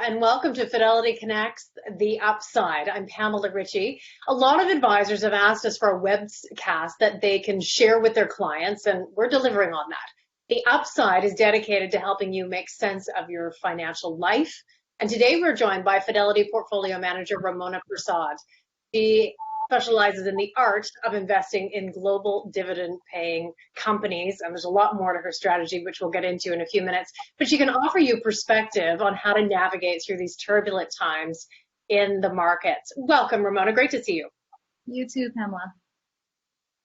and welcome to Fidelity Connect's The Upside. I'm Pamela Ritchie. A lot of advisors have asked us for a webcast that they can share with their clients, and we're delivering on that. The Upside is dedicated to helping you make sense of your financial life. And today we're joined by Fidelity Portfolio Manager Ramona Persaud. She specializes in the art of investing in global dividend-paying companies, and there's a lot more to her strategy, which we'll get into in a few minutes. But she can offer you perspective on how to navigate through these turbulent times in the markets. Welcome, Ramona. Great to see you. You too, Pamela.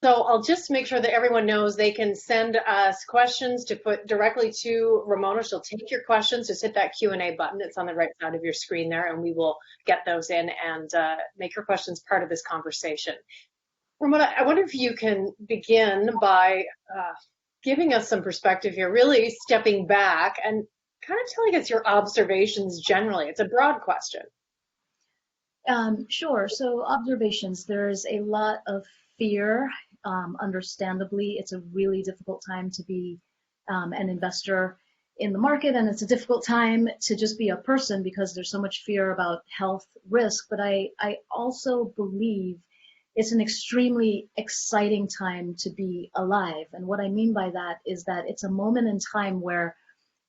So I'll just make sure that everyone knows they can send us questions to put directly to Ramona. She'll take your questions. Just hit that Q&A button that's on the right side of your screen there, and we will get those in and make your questions part of this conversation. Ramona, I wonder if you can begin by giving us some perspective here, really stepping back and kind of telling us your observations generally. It's a broad question. Sure. So observations, there's a lot of fear. Understandably, it's a really difficult time to be an investor in the market, and it's a difficult time to just be a person because there's so much fear about health risk. But I also believe it's an extremely exciting time to be alive. And what I mean by that is that it's a moment in time where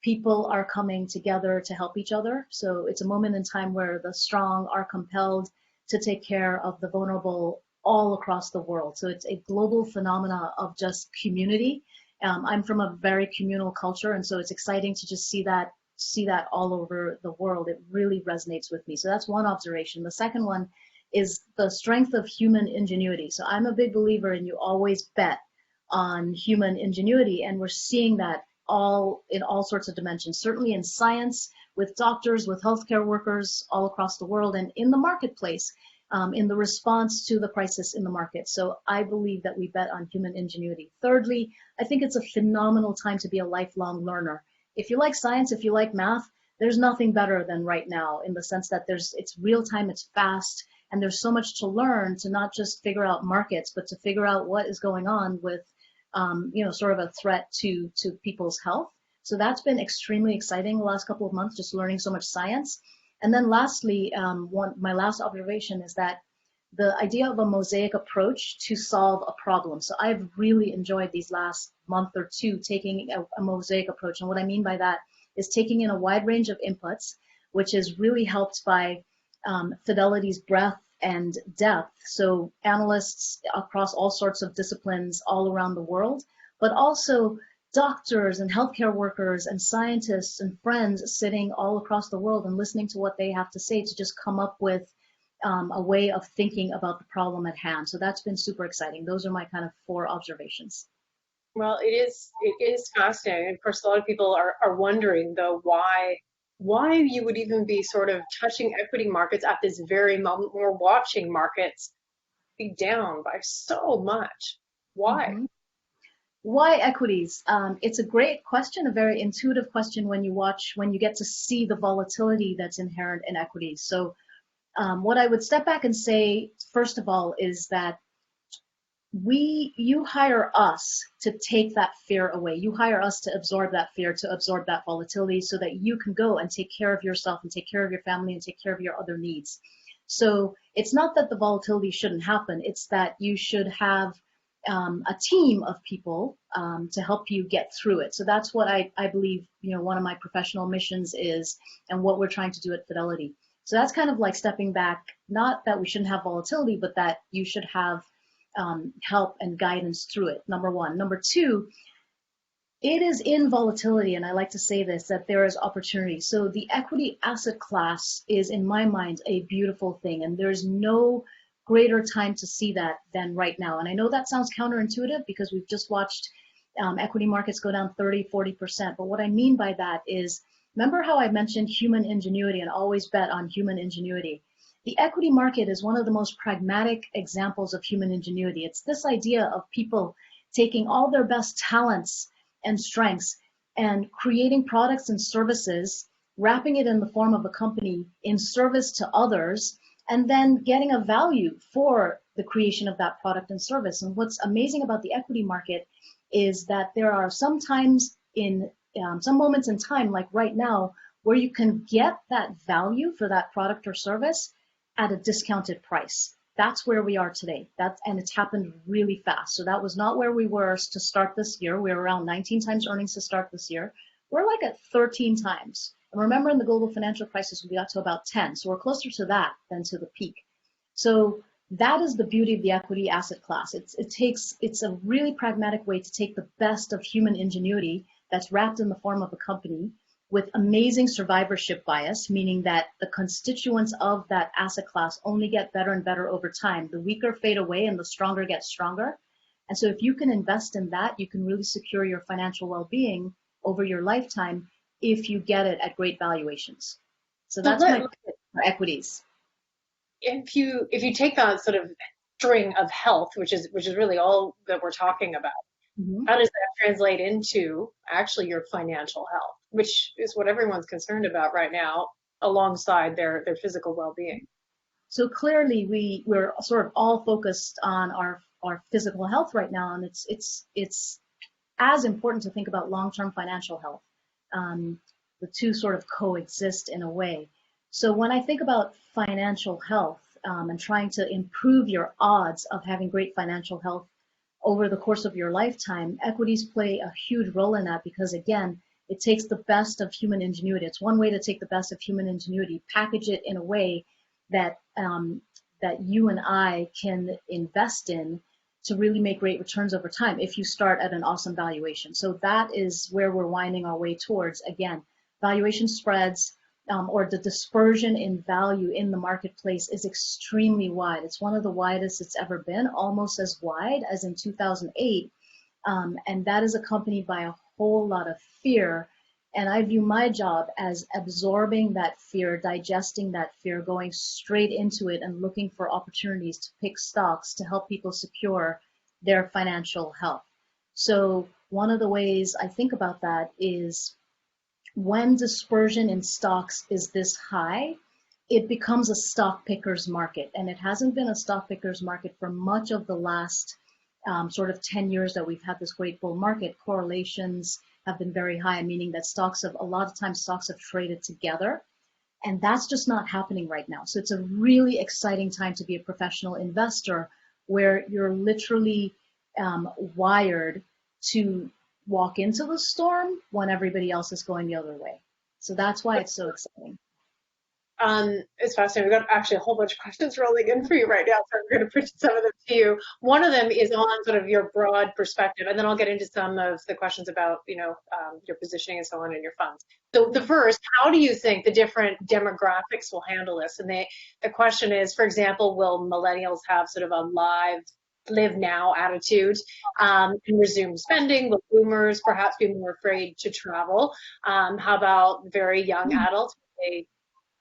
people are coming together to help each other. So it's a moment in time where the strong are compelled to take care of the vulnerable all across the world. So it's a global phenomena of just community. I'm from a very communal culture, and so it's exciting to just see that all over the world. It really resonates with me. So that's one observation. The second one is the strength of human ingenuity. So I'm a big believer in you always bet on human ingenuity, and we're seeing that in all sorts of dimensions, certainly in science, with doctors, with healthcare workers all across the world, and in the marketplace. In the response to the crisis in the market. So I believe that we bet on human ingenuity. Thirdly, I think it's a phenomenal time to be a lifelong learner. If you like science, if you like math, there's nothing better than right now, in the sense that it's real time, it's fast, and there's so much to learn to not just figure out markets, but to figure out what is going on with, sort of a threat to people's health. So that's been extremely exciting the last couple of months, just learning so much science. And then lastly, my last observation is that the idea of a mosaic approach to solve a problem. So I've really enjoyed these last month or two taking a mosaic approach. And what I mean by that is taking in a wide range of inputs, which is really helped by Fidelity's breadth and depth. So analysts across all sorts of disciplines all around the world, but also doctors and healthcare workers and scientists and friends sitting all across the world and listening to what they have to say to just come up with a way of thinking about the problem at hand. So that's been super exciting. Those are my kind of 4 observations. Well, it is fascinating. Of course, a lot of people are wondering, though, why you would even be sort of touching equity markets at this very moment. We're watching markets be down by so much. Why? Mm-hmm. Why equities? It's a great question, a very intuitive question when you get to see the volatility that's inherent in equities. So what I would step back and say, first of all, is that you hire us to take that fear away. You hire us to absorb that fear, to absorb that volatility so that you can go and take care of yourself and take care of your family and take care of your other needs. So it's not that the volatility shouldn't happen. It's that you should have a team of people to help you get through it. So that's what I believe, one of my professional missions is, and what we're trying to do at Fidelity. So that's kind of like stepping back, not that we shouldn't have volatility, but that you should have help and guidance through it, number one. Number two, it is in volatility, and I like to say this, that there is opportunity. So the equity asset class is, in my mind, a beautiful thing, and there's no greater time to see that than right now. And I know that sounds counterintuitive because we've just watched equity markets go down 30–40%. But what I mean by that is, remember how I mentioned human ingenuity and always bet on human ingenuity? The equity market is one of the most pragmatic examples of human ingenuity. It's this idea of people taking all their best talents and strengths and creating products and services, wrapping it in the form of a company in service to others, and then getting a value for the creation of that product and service. And what's amazing about the equity market is that there are sometimes in some moments in time, like right now, where you can get that value for that product or service at a discounted price. That's where we are today. And it's happened really fast. So that was not where we were to start this year. We were around 19 times earnings to start this year. We're like at 13 times. And remember, in the global financial crisis, we got to about 10. So we're closer to that than to the peak. So that is the beauty of the equity asset class. It's a really pragmatic way to take the best of human ingenuity that's wrapped in the form of a company with amazing survivorship bias, meaning that the constituents of that asset class only get better and better over time. The weaker fade away and the stronger get stronger. And so if you can invest in that, you can really secure your financial well-being over your lifetime if you get it at great valuations. So that's my tip for equities. If you take that sort of string of health, which is really all that we're talking about, how does that translate into actually your financial health, which is what everyone's concerned about right now, alongside their physical well-being? So clearly we're sort of all focused on our physical health right now, and it's as important to think about long-term financial health. The two sort of coexist in a way. So when I think about financial health and trying to improve your odds of having great financial health over the course of your lifetime, equities play a huge role in that because, again, it takes the best of human ingenuity. It's one way to take the best of human ingenuity, package it in a way that that you and I can invest in to really make great returns over time if you start at an awesome valuation. So that is where we're winding our way towards. Again, valuation spreads or the dispersion in value in the marketplace is extremely wide. It's one of the widest it's ever been, almost as wide as in 2008. And that is accompanied by a whole lot of fear. And I view my job as absorbing that fear, digesting that fear, going straight into it and looking for opportunities to pick stocks to help people secure their financial health. So one of the ways I think about that is when dispersion in stocks is this high, it becomes a stock picker's market. And it hasn't been a stock picker's market for much of the last sort of 10 years that we've had this great bull market. Correlations have been very high, meaning that a lot of times stocks have traded together. And that's just not happening right now. So it's a really exciting time to be a professional investor where you're literally wired to walk into the storm when everybody else is going the other way. So that's why it's so exciting. It's fascinating. We've got actually a whole bunch of questions rolling in for you right now, so I'm going to put some of them to you. One of them is on sort of your broad perspective, and then I'll get into some of the questions about, your positioning and so on in your funds. So the first, how do you think the different demographics will handle this? And the question is, for example, will millennials have sort of a live now attitude and resume spending? Will boomers perhaps be more afraid to travel? How about very young adults? Will they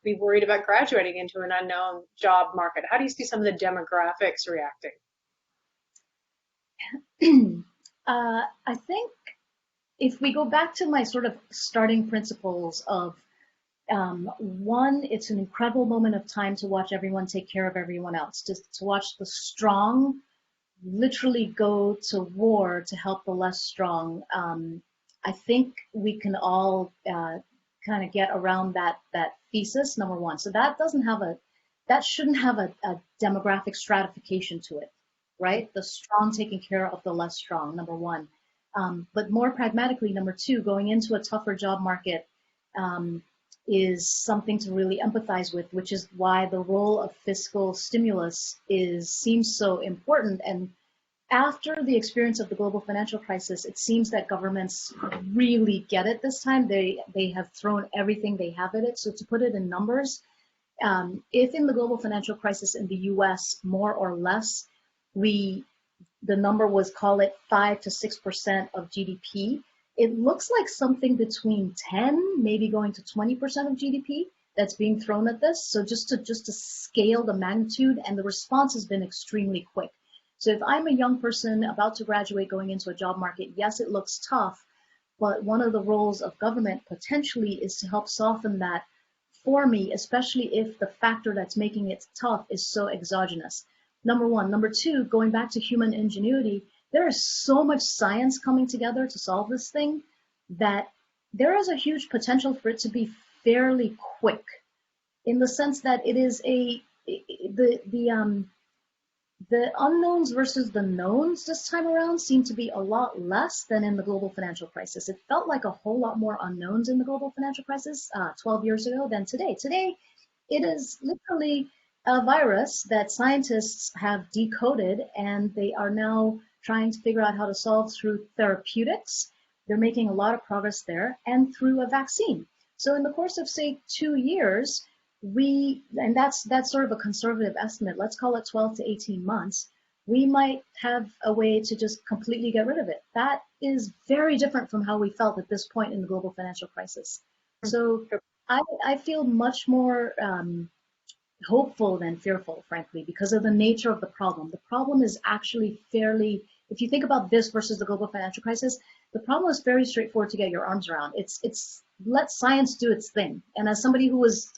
be worried about graduating into an unknown job market? How do you see some of the demographics reacting? I think if we go back to my sort of starting principles of one, it's an incredible moment of time to watch everyone take care of everyone else, just to watch the strong literally go to war to help the less strong. I think we can all kind of get around that thesis, number one. So that shouldn't have a demographic stratification to it, right? The strong taking care of the less strong, number one. But more pragmatically, number two, going into a tougher job market is something to really empathize with, which is why the role of fiscal stimulus seems so important. And after the experience of the global financial crisis, it seems that governments really get it this time. They have thrown everything they have at it. So to put it in numbers, if in the global financial crisis in the US, more or less, the number was, call it 5 to 6% of GDP, it looks like something between 10, maybe going to 20% of GDP that's being thrown at this. So just to scale the magnitude, and the response has been extremely quick. So if I'm a young person about to graduate going into a job market, yes, it looks tough, but one of the roles of government potentially is to help soften that for me, especially if the factor that's making it tough is so exogenous. Number one. Number two, going back to human ingenuity, there is so much science coming together to solve this thing that there is a huge potential for it to be fairly quick in the sense that it is the unknowns versus the knowns this time around seem to be a lot less than in the global financial crisis. It felt like a whole lot more unknowns in the global financial crisis 12 years ago than today. Today, it is literally a virus that scientists have decoded, and they are now trying to figure out how to solve through therapeutics. They're making a lot of progress there, and through a vaccine. So in the course of, say, 2 years, and that's sort of a conservative estimate, let's call it 12 to 18 months, we might have a way to just completely get rid of it. That is very different from how we felt at this point in the global financial crisis. So I feel much more hopeful than fearful, frankly, because of the nature of the problem. The problem is actually fairly, if you think about this versus the global financial crisis, the problem is very straightforward to get your arms around. It's let science do its thing. And as somebody who was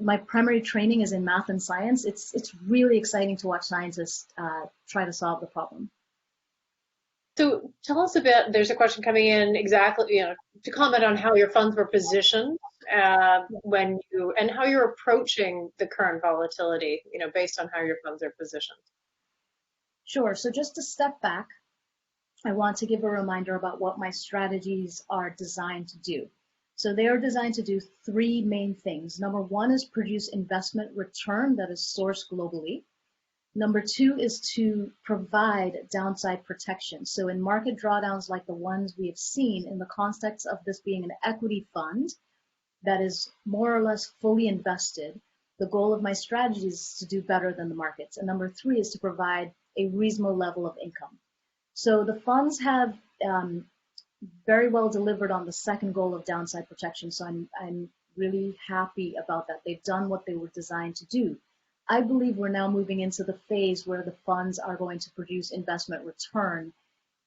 my primary training is in math and science, it's really exciting to watch scientists try to solve the problem. So tell us a bit, there's a question coming in exactly, to comment on how your funds were positioned and how you're approaching the current volatility, based on how your funds are positioned. Sure. So just to step back, I want to give a reminder about what my strategies are designed to do. So they are designed to do three main things. Number one is produce investment return that is sourced globally. Number two is to provide downside protection. So in market drawdowns like the ones we have seen, in the context of this being an equity fund that is more or less fully invested, the goal of my strategy is to do better than the markets. And number three is to provide a reasonable level of income. So the funds have very well delivered on the second goal of downside protection. So I'm really happy about that. They've done what they were designed to do. I believe we're now moving into the phase where the funds are going to produce investment return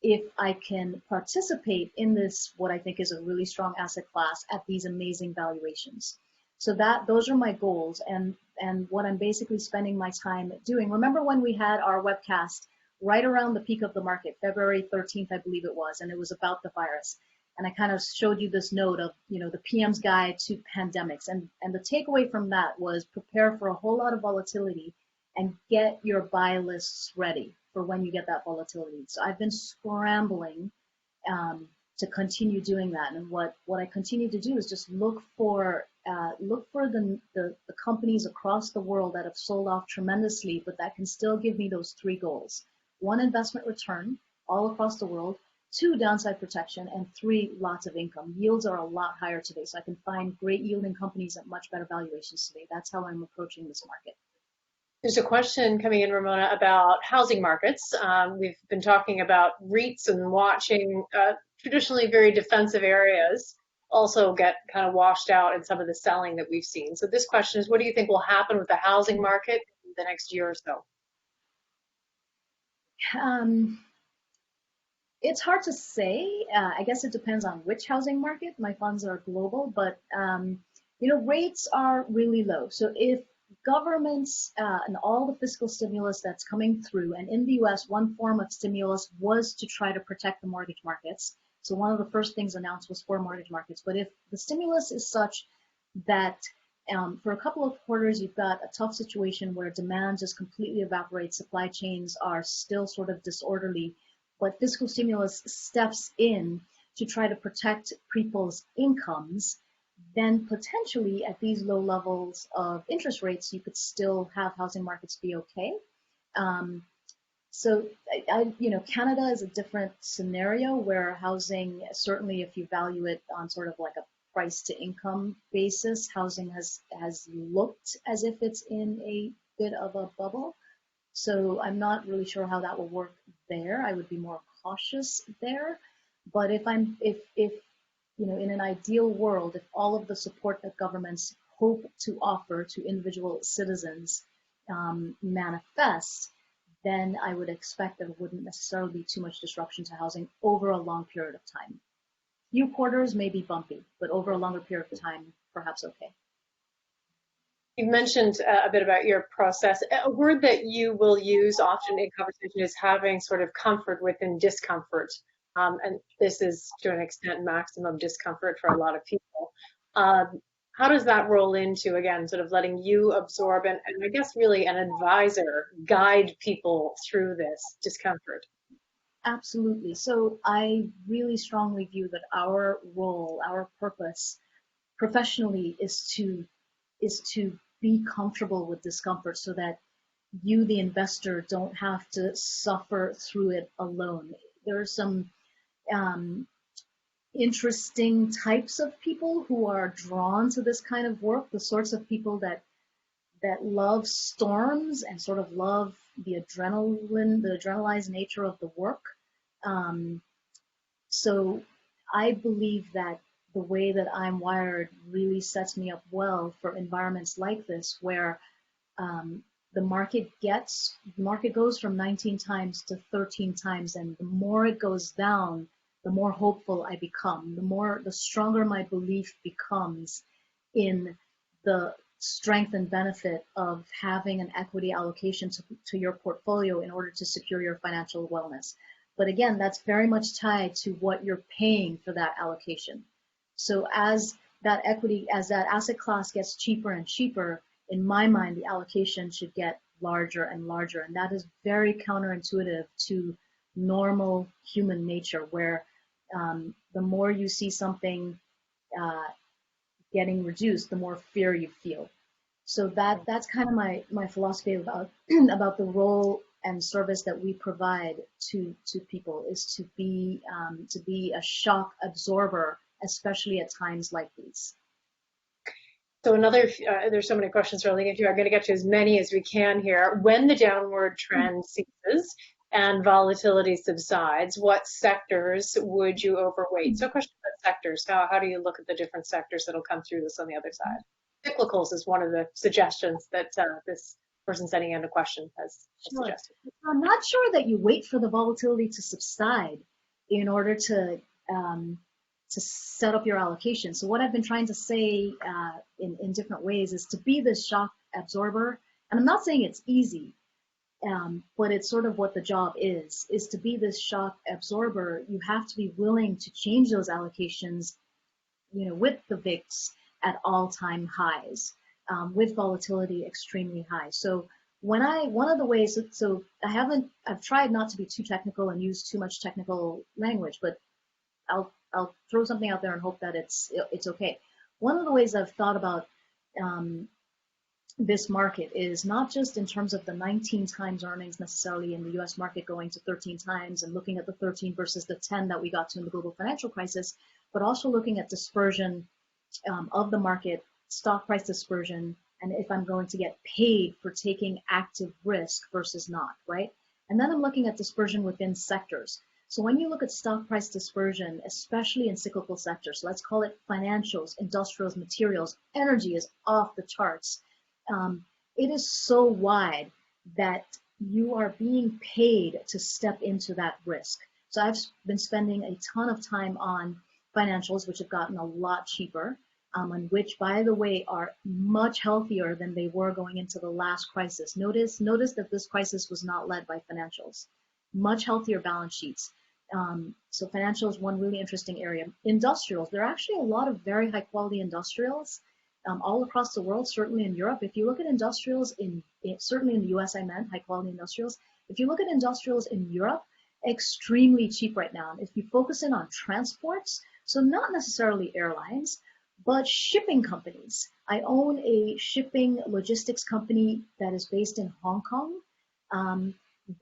if I can participate in this, what I think is a really strong asset class at these amazing valuations. So those are my goals and what I'm basically spending my time doing. Remember when we had our webcast right around the peak of the market, February 13th, I believe it was, and it was about the virus. And I kind of showed you this note of, the PM's guide to pandemics. And the takeaway from that was prepare for a whole lot of volatility and get your buy lists ready for when you get that volatility. So I've been scrambling to continue doing that. And what I continue to do is just look for the companies across the world that have sold off tremendously, but that can still give me those three goals. One, investment return all across the world. Two, downside protection. And three, lots of income. Yields are a lot higher today, so I can find great yielding companies at much better valuations today. That's how I'm approaching this market. There's a question coming in, Ramona, about housing markets. We've been talking about REITs and watching traditionally very defensive areas also get kind of washed out in some of the selling that we've seen. So this question is, what do you think will happen with the housing market in the next year or so? It's hard to say. I guess it depends on which housing market. My funds are global, but rates are really low. So if governments and all the fiscal stimulus that's coming through, and in the US, one form of stimulus was to try to protect the mortgage markets. So one of the first things announced was for mortgage markets. But if the stimulus is such that for a couple of quarters, you've got a tough situation where demand just completely evaporates, supply chains are still sort of disorderly, but fiscal stimulus steps in to try to protect people's incomes, then potentially at these low levels of interest rates, you could still have housing markets be okay. So Canada is a different scenario where housing, certainly if you value it on sort of like a price to income basis, housing has looked as if it's in a bit of a bubble. So I'm not really sure how that will work there. I would be more cautious there. But if in an ideal world, if all of the support that governments hope to offer to individual citizens manifest, then I would expect there wouldn't necessarily be too much disruption to housing over a long period of time. Few quarters may be bumpy, but over a longer period of time, perhaps okay. You mentioned a bit about your process. A word that you will use often in conversation is having sort of comfort within discomfort. And this is, to an extent, maximum discomfort for a lot of people. How does that roll into, again, sort of letting you absorb and I guess really an advisor guide people through this discomfort? Absolutely. So I really strongly view that our role, our purpose professionally is to be comfortable with discomfort so that you, the investor, don't have to suffer through it alone. There are some um, interesting types of people who are drawn to this kind of work, the sorts of people that love storms and sort of love the adrenaline, the adrenalized nature of the work. Um, so I believe that the way that I'm wired really sets me up well for environments like this, where um, the market goes from 19 times to 13 times, and the more it goes down, the more hopeful I become, the stronger my belief becomes in the strength and benefit of having an equity allocation to your portfolio in order to secure your financial wellness. But again, that's very much tied to what you're paying for that allocation. So as that asset class gets cheaper and cheaper, in my mind, the allocation should get larger and larger. And that is very counterintuitive to normal human nature, where the more you see something uh, getting reduced, the more fear you feel. So that's kind of my philosophy about about the role and service that we provide to people, is to be a shock absorber, especially at times like these. So there's so many questions relating to. I'm going to get to as many as we can here. When the downward trend ceases and volatility subsides, what sectors would you overweight? So, a question about sectors. How do you look at the different sectors that'll come through this on the other side? Cyclicals is one of the suggestions that this person sending in a question has Sure. suggested. I'm not sure that you wait for the volatility to subside in order um, to set up your allocation. So what I've been trying to say in different ways is to be this shock absorber. And I'm not saying it's easy, but it's sort of what the job is to be this shock absorber. You have to be willing to change those allocations, with the VIX at all-time highs, with volatility extremely high. So one of the ways, so I've tried not to be too technical and use too much technical language, but I'll throw something out there and hope that it's okay. One of the ways I've thought about um, this market is not just in terms of the 19 times earnings necessarily in the US market going to 13 times and looking at the 13 versus the 10 that we got to in the global financial crisis, but also looking at dispersion of the market, stock price dispersion, and if I'm going to get paid for taking active risk versus not, right? And then I'm looking at dispersion within sectors. So when you look at stock price dispersion, especially in cyclical sectors, let's call it financials, industrials, materials, energy is off the charts. It is so wide that you are being paid to step into that risk. So I've been spending a ton of time on financials, which have gotten a lot cheaper, and which, by the way, are much healthier than they were going into the last crisis. Notice that this crisis was not led by financials. Much healthier balance sheets. So financials, one really interesting area. Industrials, there are actually a lot of very high quality industrials all across the world, certainly in Europe. If you look at industrials certainly in the US, I meant high quality industrials. If you look at industrials in Europe, extremely cheap right now. If you focus in on transports, so not necessarily airlines, but shipping companies. I own a shipping logistics company that is based in Hong Kong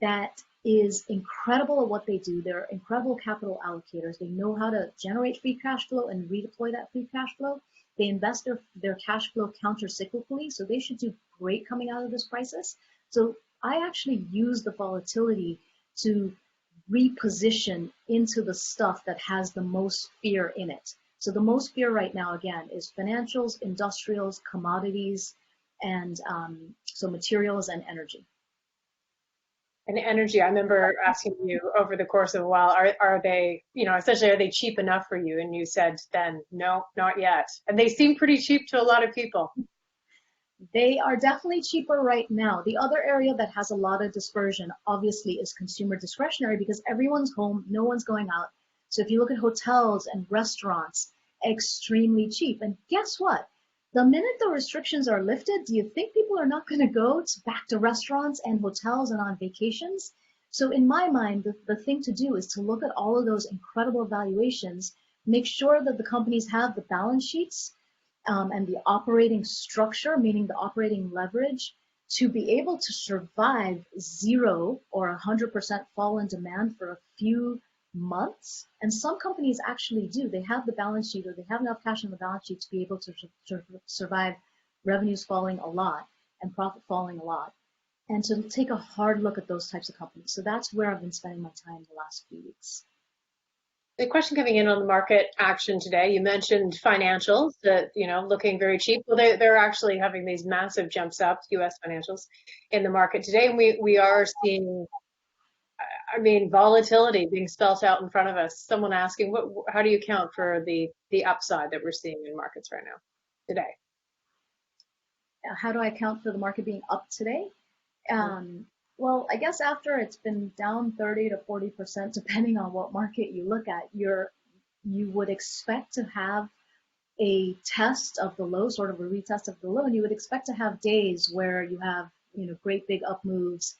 that is incredible at what they do. They're incredible capital allocators. They know how to generate free cash flow and redeploy that free cash flow. They invest their cash flow counter-cyclically, so they should do great coming out of this crisis. So I actually use the volatility to reposition into the stuff that has the most fear in it. So the most fear right now, again, is financials, industrials, commodities, and so materials and energy. And energy, I remember asking you over the course of a while, are they, essentially, are they cheap enough for you? And you said then, no, not yet. And they seem pretty cheap to a lot of people. They are definitely cheaper right now. The other area that has a lot of dispersion, obviously, is consumer discretionary because everyone's home, no one's going out. So if you look at hotels and restaurants, extremely cheap. And guess what? The minute the restrictions are lifted, do you think people are not going to go back to restaurants and hotels and on vacations? So in my mind, the thing to do is to look at all of those incredible valuations, make sure that the companies have the balance sheets and the operating structure, meaning the operating leverage, to be able to survive 0 or 100% fall in demand for a few months. And some companies actually do. They have the balance sheet, or they have enough cash on the balance sheet to be able to survive revenues falling a lot and profit falling a lot, and to take a hard look at those types of companies. So that's where I've been spending my time the last few weeks. The question coming in on the market action today, you mentioned financials that, looking very cheap. Well, they're actually having these massive jumps up, U.S. financials, in the market today. And we are seeing, volatility being spelt out in front of us. Someone asking, how do you account for the upside that we're seeing in markets right now, today? How do I account for the market being up today? Well, I guess after it's been down 30 to 40%, depending on what market you look at, you would expect to have a test of the low, sort of a retest of the low, and you would expect to have days where you have, great big up moves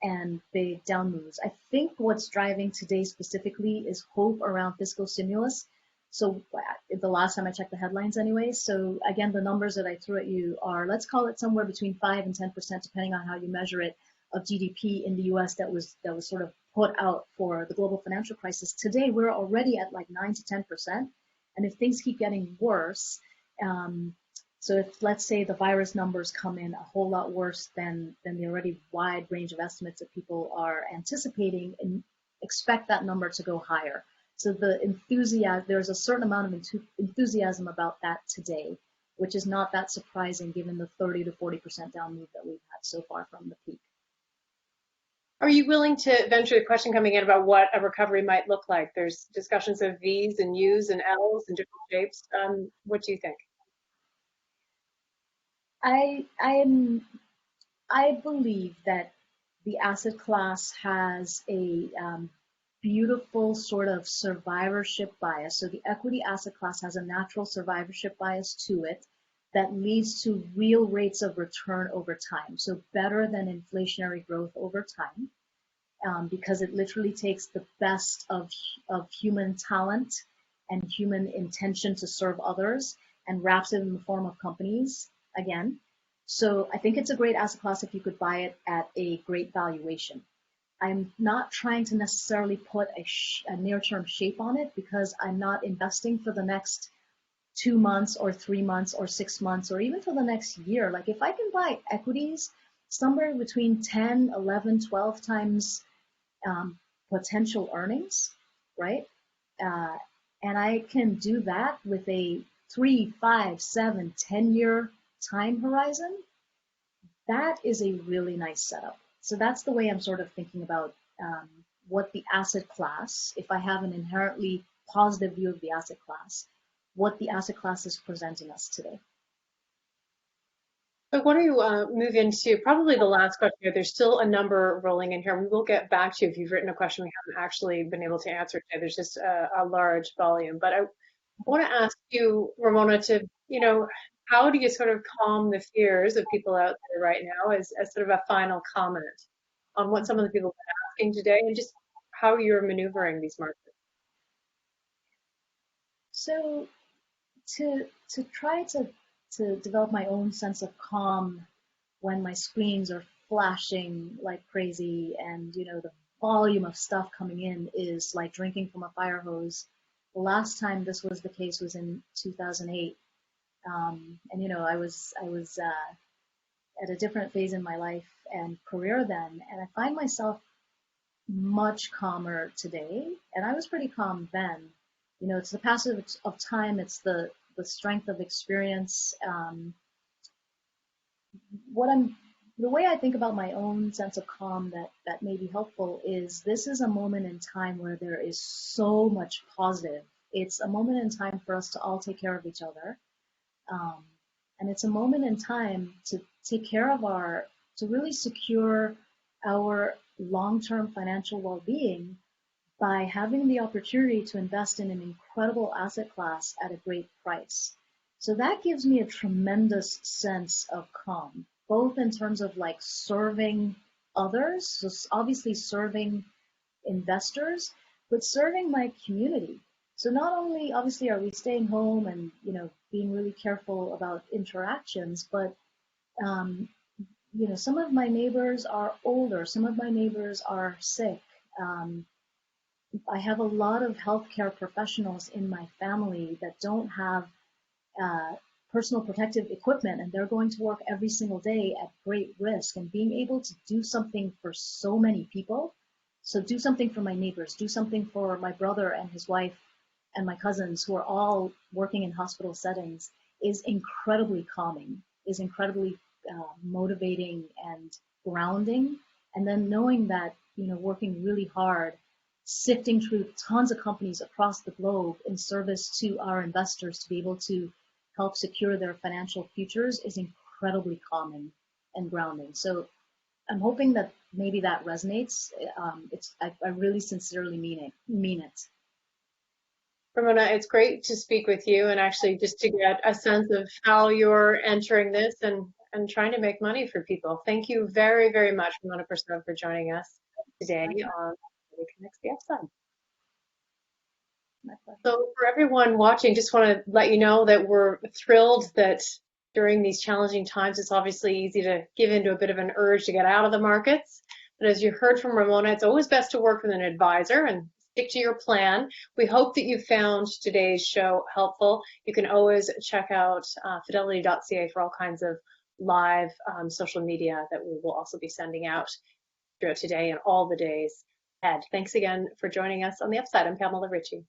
and big down moves. I think what's driving today specifically is hope around fiscal stimulus. So the last time I checked the headlines anyway. So again, the numbers that I threw at you are, let's call it somewhere between 5 and 10%, depending on how you measure it, of GDP in the US that was sort of put out for the global financial crisis. Today, we're already at like 9 to 10%. And if things keep getting worse, so if, let's say, the virus numbers come in a whole lot worse than the already wide range of estimates that people are anticipating, and expect that number to go higher. So there's a certain amount of enthusiasm about that today, which is not that surprising given the 30 to 40% down move that we've had so far from the peak. Are you willing to venture the question coming in about what a recovery might look like? There's discussions of V's and U's and L's and different shapes. What do you think? I believe that the asset class has a beautiful sort of survivorship bias. So the equity asset class has a natural survivorship bias to it that leads to real rates of return over time. So better than inflationary growth over time, because it literally takes the best of human talent and human intention to serve others and wraps it in the form of companies again. So I think it's a great asset class if you could buy it at a great valuation. I'm not trying to necessarily put a near-term shape on it, because I'm not investing for the next 2 months or 3 months or 6 months or even for the next year. Like if I can buy equities somewhere between 10, 11, 12 times potential earnings, right? And I can do that with a 3, 5, 7, 10-year time horizon. That is a really nice setup. So that's the way I'm sort of thinking about what the asset class, if I have an inherently positive view of the asset class, what the asset class is presenting us today. I want to move into probably the last question here. There's still a number rolling in here. We will get back to you if you've written a question we haven't actually been able to answer today. There's just a large volume. But I want to ask you, Ramona, to, how do you sort of calm the fears of people out there right now as sort of a final comment on what some of the people have been asking today and just how you're maneuvering these markets? So to try to develop my own sense of calm when my screens are flashing like crazy and, the volume of stuff coming in is like drinking from a fire hose. The last time this was the case was in 2008. And, I was at a different phase in my life and career then, and I find myself much calmer today. And I was pretty calm then. It's the passage of time. It's the strength of experience. The way I think about my own sense of calm that may be helpful is this is a moment in time where there is so much positive. It's a moment in time for us to all take care of each other. And it's a moment in time to take care of to really secure our long-term financial well-being by having the opportunity to invest in an incredible asset class at a great price. So that gives me a tremendous sense of calm, both in terms of like serving others, so obviously serving investors, but serving my community. So not only obviously are we staying home and being really careful about interactions, but um, some of my neighbors are older, some of my neighbors are sick. Um, I have a lot of healthcare professionals in my family that don't have uh, personal protective equipment, and they're going to work every single day at great risk. And being able to do something for so many people, so do something for my neighbors, do something for my brother and his wife and my cousins who are all working in hospital settings, is incredibly calming, is incredibly motivating and grounding. And then knowing that, working really hard, sifting through tons of companies across the globe in service to our investors to be able to help secure their financial futures is incredibly calming and grounding. So I'm hoping that maybe that resonates. I really sincerely mean it. Ramona, it's great to speak with you and actually just to get a sense of how you're entering this and trying to make money for people. Thank you very, very much, Ramona Persaud, for joining us today on Connects the Upside. My pleasure. So for everyone watching, just want to let you know that we're thrilled that during these challenging times, it's obviously easy to give into a bit of an urge to get out of the markets. But as you heard from Ramona, it's always best to work with an advisor and stick to your plan. We hope that you found today's show helpful. You can always check out fidelity.ca for all kinds of live social media that we will also be sending out throughout today and all the days ahead. Thanks again for joining us on The Upside. I'm Pamela Ritchie.